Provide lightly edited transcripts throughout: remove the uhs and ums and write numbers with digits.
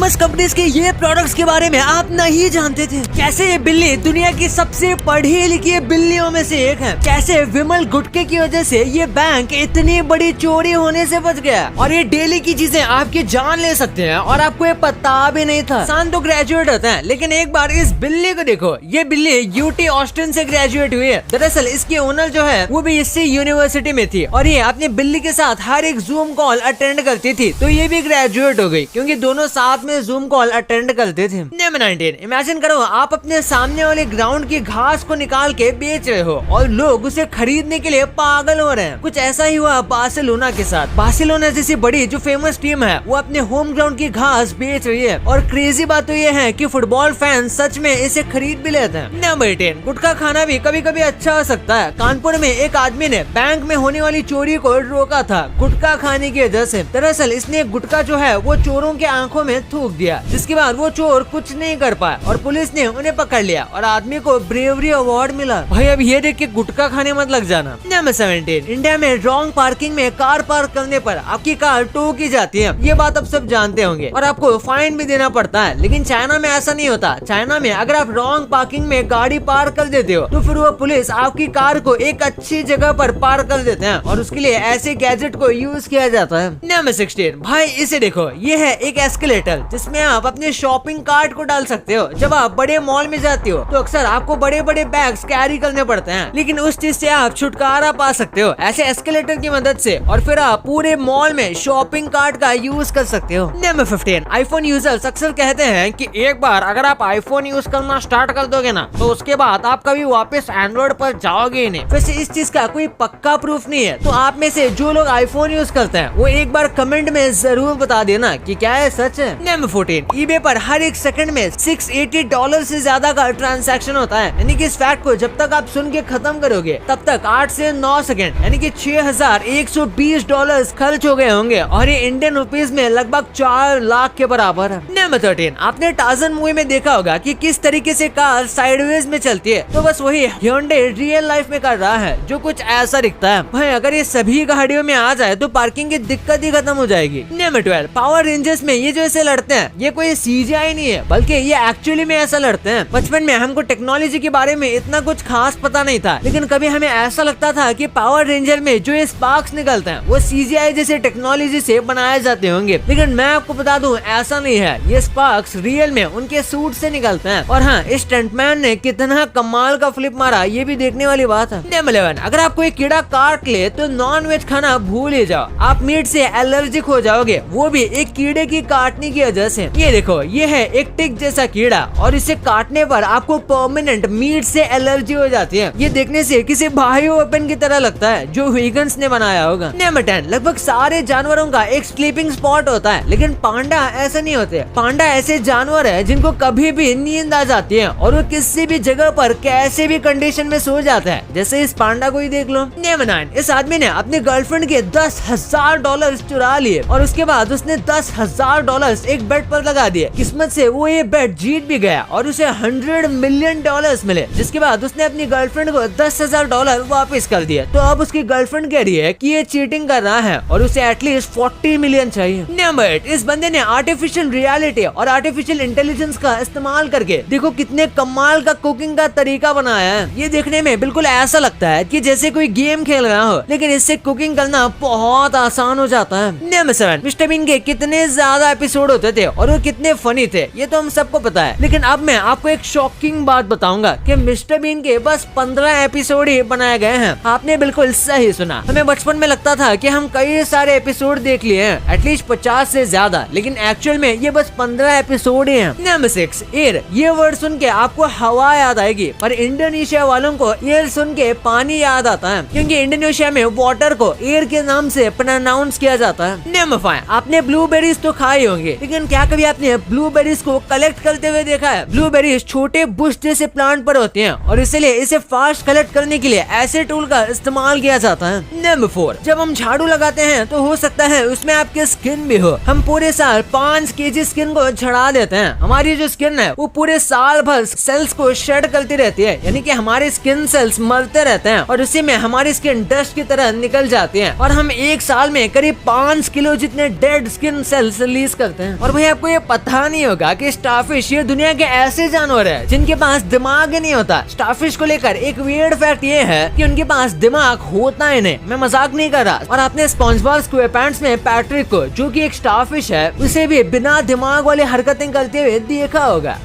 Famous companies के ये products के बारे में आप नहीं जानते थे। कैसे ये बिल्ली दुनिया की सबसे पढ़ी लिखी बिल्लियों में से एक है। कैसे विमल गुटके की वजह से ये बैंक इतनी बड़ी चोरी होने से बच गया और ये डेली की चीजें आपकी जान ले सकते हैं और आपको ये पता भी नहीं था। सान तो ग्रेजुएट होते हैं, लेकिन एक बार इस बिल्ली को देखो। ये बिल्ली यूटी ऑस्टिन से ग्रेजुएट हुई है। दरअसल इसकी ओनर जो है वो भी इसी यूनिवर्सिटी में थी और ये अपनी बिल्ली के साथ हर एक जूम कॉल अटेंड करती थी। तो ये भी ग्रेजुएट हो गई क्योंकि दोनों साथ में जूम कॉल अटेंड करते थे। नंबर 19, इमेजिन करो आप अपने सामने वाले ग्राउंड की घास को निकाल के बेच रहे हो और लोग उसे खरीदने के लिए पागल हो रहे हैं। कुछ ऐसा ही हुआ बार्सिलोना के साथ। बार्सिलोना जैसी बड़ी जो फेमस टीम है वो अपने होम ग्राउंड की घास बेच रही है और क्रेजी बात तो ये है कि फुटबॉल फैन सच में इसे खरीद भी लेते हैं। नंबर 10, गुटखा खाना भी कभी कभी अच्छा हो सकता है। कानपुर में एक आदमी ने बैंक में होने वाली चोरी को रोका था गुटखा खाने की वजह से। दरअसल इसने गुटखा जो है वो चोरों के आंखों में थूक दिया, जिसके बाद वो चोर कुछ नहीं कर पाया और पुलिस ने उन्हें पकड़ लिया और आदमी को ब्रेवरी अवार्ड मिला। भाई अब ये देख के गुटखा खाने मत लग जाना। नंबर 17, इंडिया में रॉन्ग पार्किंग में कार पार्क करने पर आपकी कार टो की जाती है। ये बात आप सब जानते होंगे और आपको फाइन भी देना पड़ता है। लेकिन चाइना में ऐसा नहीं होता। चाइना में अगर आप रॉन्ग पार्किंग में गाड़ी पार्क कर देते हो तो फिर वो पुलिस आपकी कार को एक अच्छी जगह पर पार्क कर देते हैं और उसके लिए ऐसे गैजेट को यूज किया जाता है। नंबर 16, भाई इसे देखो। ये है एक एस्केलेटर जिसमें आप अपने शॉपिंग कार्ट को डाल सकते हो। जब आप बड़े मॉल में जाते हो तो अक्सर आपको बड़े बड़े बैग्स कैरी करने पड़ते हैं, लेकिन उस चीज से आप छुटकारा पा सकते हो ऐसे एस्केलेटर की मदद से और फिर आप पूरे मॉल में शॉपिंग कार्ट का यूज कर सकते हो। नंबर 15, आईफोन यूजर्स अक्सर कहते हैं कि एक बार अगर आप आईफोन यूज करना स्टार्ट कर दोगे ना तो उसके बाद आप कभी वापस एंड्रॉइड पर जाओगे ही नहीं। वैसे इस चीज का कोई पक्का प्रूफ नहीं है, तो आप में से जो लोग आईफोन यूज करते हैं वो एक बार कमेंट में जरूर बता देना कि क्या है सच है। नंबर 14, ईबे पर हर एक सेकंड में $680 से ज्यादा का ट्रांजैक्शन होता है। यानी कि इस फैक्ट को जब तक आप सुन के खत्म करोगे तब तक 8 से 9 सेकंड यानी कि $6120 खर्च हो गए होंगे और ये इंडियन रुपीज में लगभग 4 लाख के बराबर है। नंबर 13, आपने टार्ज़न मूवी में देखा होगा कि किस तरीके से कार साइडवेज में चलती है, तो बस वही Hyundai रियल लाइफ में कर रहा है जो कुछ ऐसा दिखता है। भाई अगर ये सभी गाड़ियों में आ जाए तो पार्किंग की दिक्कत ही खत्म हो जाएगी। नंबर 12, पावर रेंजर्स में ये जो ऐसे लड़ते हैं ये कोई CGI नहीं है बल्कि ये एक्चुअली में ऐसा लड़ते हैं। बचपन में हमको टेक्नोलॉजी के बारे में इतना कुछ खास पता नहीं था, लेकिन कभी हमें ऐसा लगता था कि पावर रेंजर में जो ये स्पार्क्स निकलते हैं वो CGI जैसे टेक्नोलॉजी से बनाए जाते होंगे, लेकिन मैं आपको बता दूं ऐसा नहीं है। ये स्पार्क्स रियल में उनके सूट से निकलते हैं और हाँ, इस स्टंटमैन ने कितना कमाल का फ्लिप मारा ये भी देखने वाली बात है। नंबर 11, अगर आप कोई कीड़ा काट ले तो नॉन वेज खाना भूल ही जाओ, आप मीट से एलर्जिक हो जाओगे, वो भी एक कीड़े की काटने की वजह से। ये देखो, ये है एक टिक जैसा कीड़ा और इसे काटने पर आपको परमानेंट मीट से एलर्जी हो जाती है। ये देखने से किसी बायो वेपन की तरह लगता है जो वीगन्स ने बनाया होगा। नंबर 10, लगभग सारे जानवरों का एक स्लीपिंग स्पॉट होता है, लेकिन पांडा ऐसे नहीं होते। पांडा ऐसे जानवर है जिनको कभी भी नींद आ जाती है और वो किसी भी जगह पर कैसे भी कंडीशन में सो जाता है, जैसे इस पांडा को ही देख लो। नंबर 9, इस आदमी ने अपनी गर्लफ्रेंड के $10,000 चुरा लिए और उसके बाद उसने $10,000 एक बेट पर लगा दिए। किस्मत से वो ये बेट जीत भी गया और उसे $100 मिलियन मिले, जिसके बाद उसने अपनी गर्लफ्रेंड को $10,000 वापस कर दिया। तो अब उसकी गर्लफ्रेंड कह रही है कि ये चीटिंग कर रहा है और उसे एटलीस्ट 40 मिलियन चाहिए। नंबर 8, इस बंदे ने आर्टिफिशियल रियलिटी और आर्टिफिशियल इंटेलिजेंस का इस्तेमाल करके देखो कितने कमाल का कुकिंग का तरीका बनाया है। ये देखने में बिल्कुल ऐसा लगता है कि जैसे कोई गेम खेल रहा हो, लेकिन इससे कुकिंग करना बहुत आसान हो जाता है। नंबर 7, मिस्टर बीन के कितने ज्यादा एपिसोड होते थे और वो कितने फनी थे ये तो हम सबको पता है, लेकिन अब मैं आपको एक शॉकिंग बात बताऊंगा कि मिस्टर बीन के बस 15 एपिसोड ही बनाए गए हैं। आपने बिल्कुल सही सुना। हमें बचपन में लगता था कि हम कई सारे एपिसोड देख लिए हैं, एटलीस्ट 50 से ज्यादा, लेकिन एक्चुअल में ये बस 15 एपिसोड ही हैं। Number 6, air. ये वर्ड सुन के आपको हवा याद आएगी, पर इंडोनेशिया वालों को एयर सुन के पानी याद आता है, क्योंकि इंडोनेशिया में वाटर को एयर के नाम से प्रोनाउंस किया जाता है। नंबर 5, आपने ब्लूबेरीज तो खाए होंगे, लेकिन क्या कभी आपने ब्लूबेरीज को कलेक्ट करते हुए देखा है? ब्लूबेरीज छोटे बुश जैसे प्लांट पर होते हैं और इसलिए इसे फास्ट कलेक्ट करने के लिए ऐसे टूल का इस्तेमाल किया जाता है। नंबर 4, जब हम झाड़ू लगाते हैं तो हो सकता है उसमें आपकी स्किन भी हो। हम पूरे साल 5 kg स्किन को झड़ा देते हैं। हमारी जो स्किन है वो पूरे साल भर सेल्स को शेड करती रहती है, यानी कि हमारे स्किन सेल्स मरते रहते हैं और उसी में हमारी स्किन डस्ट की तरह निकल जाती है और हम एक साल में करीब 5 किलो जितने डेड स्किन सेल्स रिलीज करते हैं। और और भाई आपको ये पता नहीं होगा कि स्टारफिश ये दुनिया के ऐसे जानवर है जिनके पास दिमाग ही नहीं होता। स्टारफिश को लेकर एक वियर्ड फैक्ट ये है कि उनके पास दिमाग होता ही नहीं, मैं मजाक नहीं कर रहा। और आपने स्पॉन्जबॉब स्क्वेयरपैंट्स में पैट्रिक को, जो कि एक स्टारफिश है, उसे भी बिना दिमाग वाली हरकतें करते हुए देखा होगा।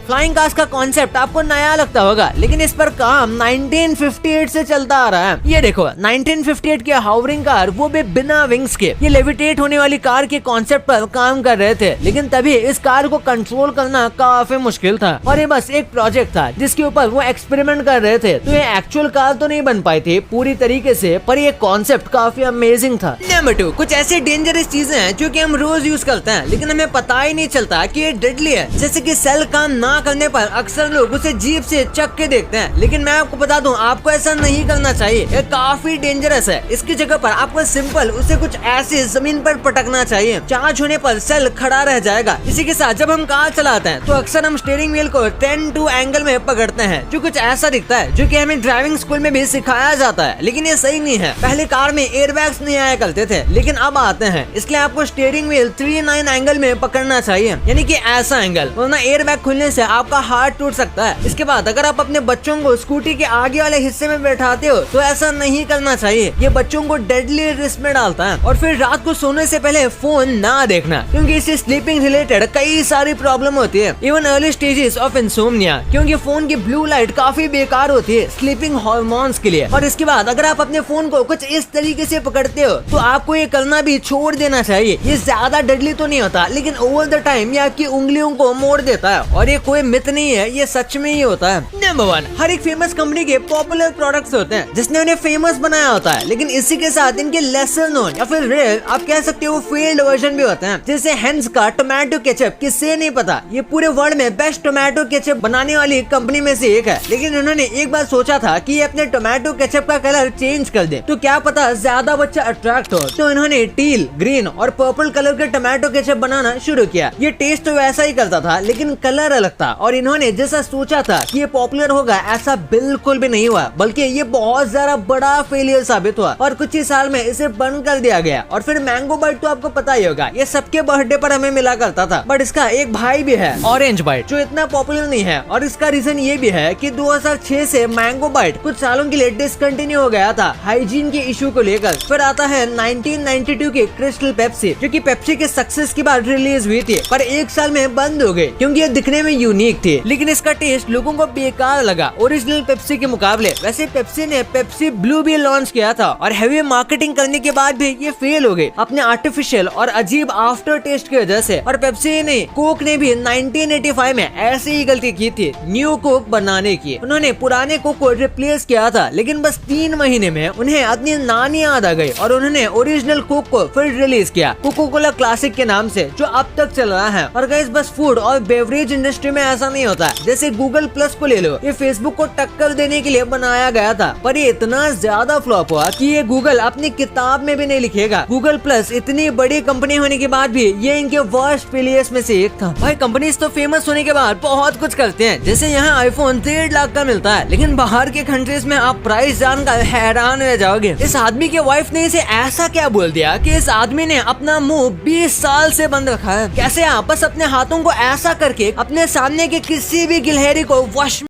फ्लाइंग कार्स का कॉन्सेप्ट आपको नया लगता होगा, लेकिन इस पर काम 1958 से चलता आ रहा है। ये देखो 1958 की हाउरिंग कार, वो भी बिना विंग्स के। ये लेविटेट होने वाली कार के कॉन्सेप्ट पर काम कर रहे थे, लेकिन तभी इस कार को कंट्रोल करना काफी मुश्किल था और ये बस एक प्रोजेक्ट था जिसके ऊपर वो एक्सपेरिमेंट कर रहे थे। तो ये एक्चुअल कार तो नहीं बन पाई थी पूरी तरीके से, पर ये कॉन्सेप्ट काफी अमेजिंग था। नंबर 2, कुछ ऐसी डेंजरस चीजें हैं जो कि हम रोज यूज करते हैं लेकिन हमें पता ही नहीं चलता कि ये डेडली है। जैसे कि सेल काम ना करने पर अक्सर लोग उसे जीभ से चख के देखते हैं, लेकिन मैं आपको बता दूं आपको ऐसा नहीं करना चाहिए। ये काफी डेंजरस है। इसकी जगह पर आपको सिंपल उसे कुछ ऐसे जमीन पर पटकना चाहिए। चार्ज होने पर सेल खड़ा रह जाएगा। इसी के साथ जब हम कार चलाते हैं तो अक्सर हम स्टीयरिंग व्हील को 10-2 एंगल में पकड़ते हैं, जो कुछ ऐसा दिखता है, जो कि हमें ड्राइविंग स्कूल में भी सिखाया जाता है, लेकिन ये सही नहीं है। पहले कार में एयरबैग्स नहीं आया करते थे, लेकिन अब आते हैं। इसलिए आपको स्टीयरिंग व्हील 3-9 एंगल में पकड़ना चाहिए, यानी कि ऐसा एंगल, वरना एयरबैग खुलने से आपका हाथ टूट सकता है। इसके बाद अगर आप अपने बच्चों को स्कूटी के आगे वाले हिस्से में बैठाते हो तो ऐसा नहीं करना चाहिए। ये बच्चों को डेडली रिस्क में डालता है। और फिर रात को सोने से पहले फोन ना देखना, क्योंकि इससे स्लीपिंग रिलेटेड कई सारी प्रॉब्लम होती है, even early stages of insomnia, क्योंकि फोन की ब्लू लाइट काफी बेकार होती है स्लीपिंग हार्मोन्स के लिए। और इसके बाद अगर आप अपने फोन को कुछ इस तरीके से पकड़ते हो तो आपको ये करना भी छोड़ देना चाहिए। ये ज्यादा डेडली तो नहीं होता, लेकिन ओवर द टाइम ये आपकी उंगलियों को मोड़ देता है। और ये कोई मिथ नहीं है, ये सच में ही होता है। नंबर 1, हर एक फेमस कंपनी के पॉपुलर प्रोडक्ट्स होते हैं जिसने उन्हें फेमस बनाया होता है, लेकिन इसी के साथ इनके लेसर नोन या फिर रेयर, आप कह सकते हो, फेल्ड वर्जन भी होते हैं। जैसे हेंस का टोमेटो केचप, किससे नहीं पता, ये पूरे वर्ल्ड में बेस्ट टोमेटो केचप बनाने वाली कंपनी में से एक है। लेकिन उन्होंने एक बार सोचा था कि ये अपने टोमेटो केचप का कलर चेंज कर दे, तो क्या पता ज्यादा बच्चा अट्रैक्ट हो। तो इन्होंने टील, ग्रीन और पर्पल कलर के टोमेटो केचप बनाना शुरू किया। ये टेस्ट तो वैसा ही करता था, लेकिन कलर अलग था। और इन्होंने जैसा सोचा था कि ये पॉपुलर होगा, ऐसा बिल्कुल भी नहीं हुआ, बल्कि ये बहुत ज्यादा बड़ा फेलियर साबित हुआ और कुछ ही साल में इसे बंद कर दिया गया। और फिर मैंगो बाइट तो आपको पता ही होगा, ये सबके बर्थडे पर हमें मिला करता था, बट इसका एक भाई भी है, ऑरेंज बाइट, जो इतना पॉपुलर नहीं है। और इसका रीजन ये भी है कि 2006 से मैंगो बाइट कुछ सालों के लिए डिसकंटिन्यू हो गया था हाइजीन के इशू को लेकर। फिर आता है 1992 की क्रिस्टल पेप्सी, जो कि पेप्सी के सक्सेस के बाद रिलीज हुई थी, पर एक साल में बंद हो गई क्योंकि ये दिखने में यूनिक थी, लेकिन इसका टेस्ट लोगों को बेकार लगा ओरिजिनल पेप्सी के मुकाबले। वैसे पेप्सी ने पेप्सी ब्लू भी लॉन्च किया था और हैवी मार्केटिंग करने के बाद भी ये फेल हो गई अपने आर्टिफिशियल और अजीब आफ्टर टेस्ट की वजह से। और पेप्सी ने, कोक ने भी 1985 में ऐसी ही गलती की थी न्यू कोक बनाने की। उन्होंने पुराने कोक को रिप्लेस किया था, लेकिन बस 3 महीने में उन्हें अपनी नानी याद आ गई और उन्होंने ओरिजिनल कोक को फिर रिलीज किया कोको कोला क्लासिक के नाम से, जो अब तक चल रहा है। और गाइस, बस फूड और बेवरेज इंडस्ट्री में ऐसा नहीं होता। जैसे गूगल प्लस को ले लो, ये फेसबुक को टक्कर देने के लिए बनाया गया था, पर ये इतना ज्यादा फ्लॉप हुआ कि ये गूगल अपनी किताब में भी नहीं लिखेगा। गूगल प्लस इतनी बड़ी कंपनी होने के बाद भी ये इनके वर्स्ट फेलियर्स में से एक था। भाई, कंपनीज तो फेमस होने के बाद बहुत कुछ करते हैं, जैसे यहाँ आईफोन 1.5 लाख का मिलता है, लेकिन बाहर के कंट्रीज में आप प्राइस जानकर हैरान रह जाओगे। इस आदमी के वाइफ ने इसे ऐसा क्या बोल दिया कि इस आदमी ने अपना मुंह 20 साल से बंद रखा है। कैसे आप बस अपने हाथों को ऐसा करके अपने सामने के किसी भी गिलहरी को वश